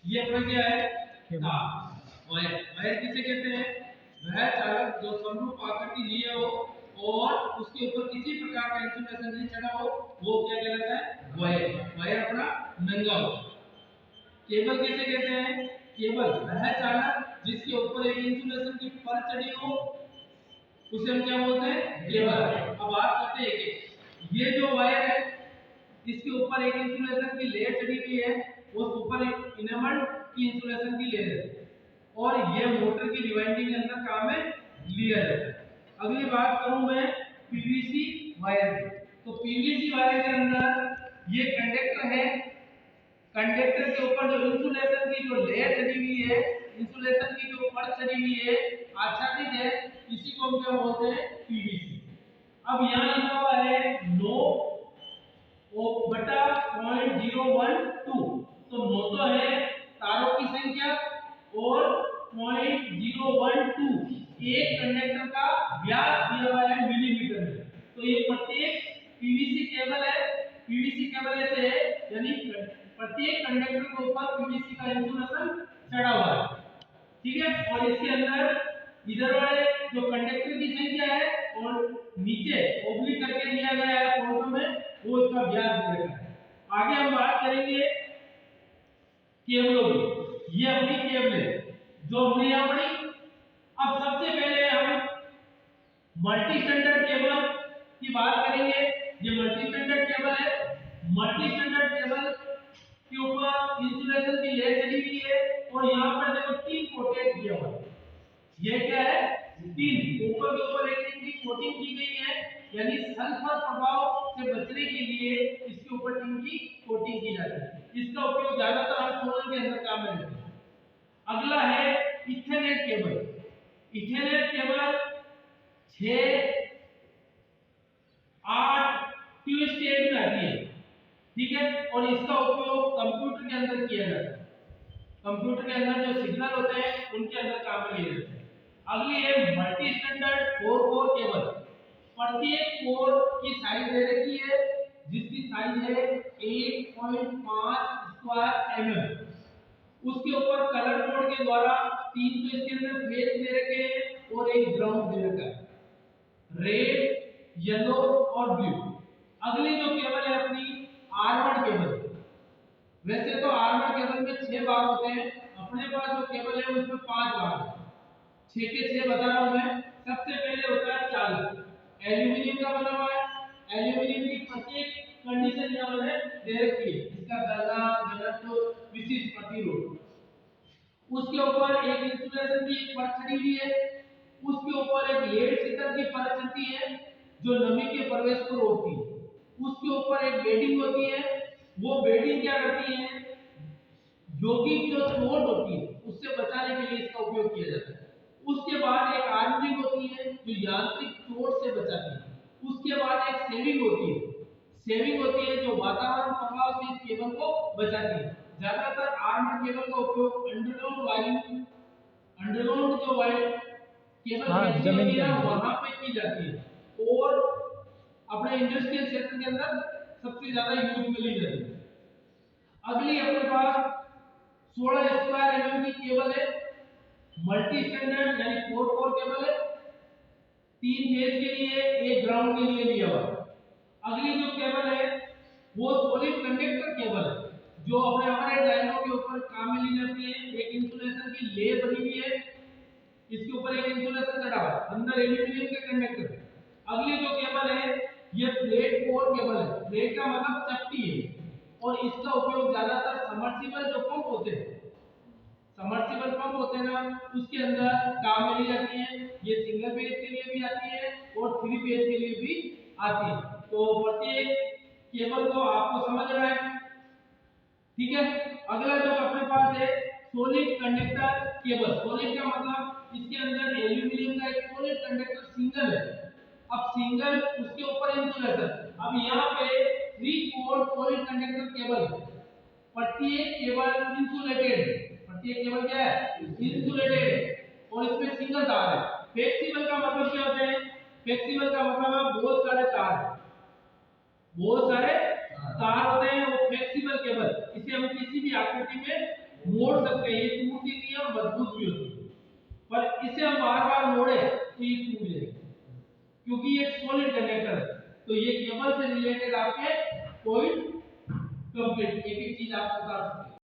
ये अपना क्या है तार। वायर वायर किसे कहते हैं? वह चालक जो समरूप आकृति लिए हो और उसके ऊपर किसी प्रकार का इंसुलेशन नहीं चढ़ा हो, वो क्या कहलाता है? वायर। वायर अपना नंगा हो। केबल किसे कहते हैं? केबल वह चालक जिसके ऊपर एक इंसुलेशन की परत चढ़ी हो, उसे हम क्या बोलते हैं? केबल। अब बात करते हैं कि ये जो वायर है इसके ऊपर एक इंसुलेशन की लेयर चढ़ी हुई है, उस ऊपर एक इनेमल्ड की इंसुलेशन की लेयर है और ये मोटर की रिवाइंडिंग के अंदर काम में लिया जाता है। अगली बात करूं मैं पीवीसी वायर की। तो पीवीसी वायर के अंदर ये कंडक्टर है, कंडक्टर के ऊपर जो इंसुलेशन की जो लेयर चढ़ी हुई है, इंसुलेशन की जो परत चढ़ी हुई है, आच्छादित है, इसी को हम क्या बोलते हैं? पीवीसी। अब यहां लिखा हुआ है नो बटा 0.012। तो नो तो है तारों की संख्या और 0.012 एक कंडक्टर का व्यास दिया हुआ है मिलीमीटर में। तो ये प्रत्येक पीवीसी केबल है, पीवीसी केबल ऐसे है यानी प्रत्येक कंडक्टर के ऊपर पीवीसी का इंसुलेशन चढ़ा हुआ है, ठीक है। और इसके अंदर इधर वाले जो कंडक्टर की संख्या है और नीचे ओब्लिक करके दिया गया है फोटो में, वो इसका व्यास दे रखा है। आगे हम बात करेंगे केबलों की। ये अपनी केबल है जो हमने यहां पढ़ी। अब सबसे पहले हम मल्टी स्टैंडर्ड केबल की बात करेंगे। ये मल्टी स्टैंडर्ड केबल है। मल्टी स्टैंडर्ड केबल के ऊपर इंसुलेशन की लेयर चढ़ी हुई है और यहां पर देखो 3 कोटेड किया हुआ है। ये क्या है? 3 ऊपर के ऊपर एक टिन की कोटिंग की गई है, यानी सल्फर प्रभाव से बचने के लिए इसके ऊपर टिन की कोटिंग की जाती है। इसका उपयोग ज्यादातर हम सोलर के अंदर काम में लेते हैं। अगला है इथरनेट केबल। इथरनेट केबल 6 8 ट्यूस्टेड में आती है, ठीक है। और इसका उपयोग कंप्यूटर के अंदर किया जाता है। कंप्यूटर के अंदर जो सिग्नल होते हैं उनके अंदर काम में लिए जाते हैं। अगली है मल्टी स्टैंडर्ड 4 कोर केबल। प्रत्येक कोर की साइज दे रखी है जिसकी साइज है 1.5 स्क्वायर mm। उसके ऊपर कलर कोड के द्वारा 3 तो इसके अंदर फेज दे रखे हैं और एक ग्राउंड दे रखा है, रेड, येलो और ब्लू। अगली जो केबल है अपनी आर्मर्ड केबल। वैसे तो आर्मर्ड केबल में 6 भाग होते हैं, अपने पास जो केबल है उसमें 5 भाग है। 6 के 6 बता रहा हूं मैं। सबसे पहले होता है चालक, एल्यूमिनियम का बना हुआ है। एल्यूमिनियम की प्रत्येक कंडीशन यहां मैंने दे रखी है, इसका गलना, घनत्व, विशिष्ट प्रतिरोध। उसके ऊपर एक इंसुलेशन की एक परत चढ़ी हुई है, उसके ऊपर एक लेड सीकर की परत चढ़ती है जो नमी के प्रवेश को रोकती है। उसके ऊपर एक बेडिंग होती है, वो बेडिंग क्या करती है? यौगिक जो चोट होती है उससे बचाने के लिए इसका उपयोग किया जाता है। उसके बाद एक आर्मरिंग होती है जो यांत्रिक चोट से बचाती है। उसके बाद एक सेविंग होती है, सेविंग होती है जो वातावरण प्रभाव से इस केबल को बचाती है। ज्यादातर आर्मर्ड केबल का उपयोग अंडरग्राउंड वायरिंग, अंडरग्राउंड जो वायर केबल जमीन के वहां पे की जाती है और अपने इंडस्ट्रियल क्षेत्र के अंदर सबसे ज्यादा यूज में ली जाती है। अगली अपने पास 16 स्क्वायर एमएम की केबल है, मल्टी स्टैंडर्ड यानी 4 कोर केबल है, 3 फेज के लिए, एक ग्राउंड के लिए लिया हुआ है। अगली जो केबल है वो सॉलिड कंडक्टर केबल है जो अपने ओवरहेड लाइनों के ऊपर काम में ली जाती है। एक इंसुलेशन की लेयर बनी हुई है, इसके ऊपर एक इंसुलेशन चढ़ा हुआ है, अंदर एल्यूमीनियम के कंडक्टर। अगली जो केबल है ये प्लेट कोर केबल है। प्लेट का मतलब चपटी है और इसका उपयोग ज्यादातर सबमर्सिबल जो पंप होते हैं, सबमर्सिबल पंप होते हैं ना, उसके अंदर काम में ली जाती है। ये सिंगल फेज के लिए भी आती है और 3 फेज के लिए भी आती है। तो प्रत्येक केबल को आपको समझ रहा है, ठीक है। अगला जो अपने पास है सॉलिड कंडक्टर केबल। सॉलिड का मतलब इसके अंदर एल्यूमीनियम का एक सॉलिड कंडक्टर सिंगल है। अब सिंगल उसके ऊपर इंसुलेशन। अब यहां पे 3 कोर सॉलिड कंडक्टर केबल, प्रत्येक केबल इंसुलेटेड है। प्रत्येक केबल क्या है? इंसुलेटेड है और इसमें सिंगल तार है। फ्लेक्सिबल का मतलब क्या होता है? फ्लेक्सिबल का मतलब है बहुत सारे तार, बहुत सारे तार होते हैं वो फ्लेक्सिबल केबल, इसे हम किसी भी आकृति में मोड़ सकते हैं, ये टूटती नहीं है और मजबूत भी होती है, पर इसे हम बार-बार मोड़े तो ये टूट जाएगी, क्योंकि ये एक सॉलिड कंडक्टर है। तो ये केबल से रिलेटेड आपके पॉइंट कंप्लीट, एक एक चीज आप बता सकते हैं।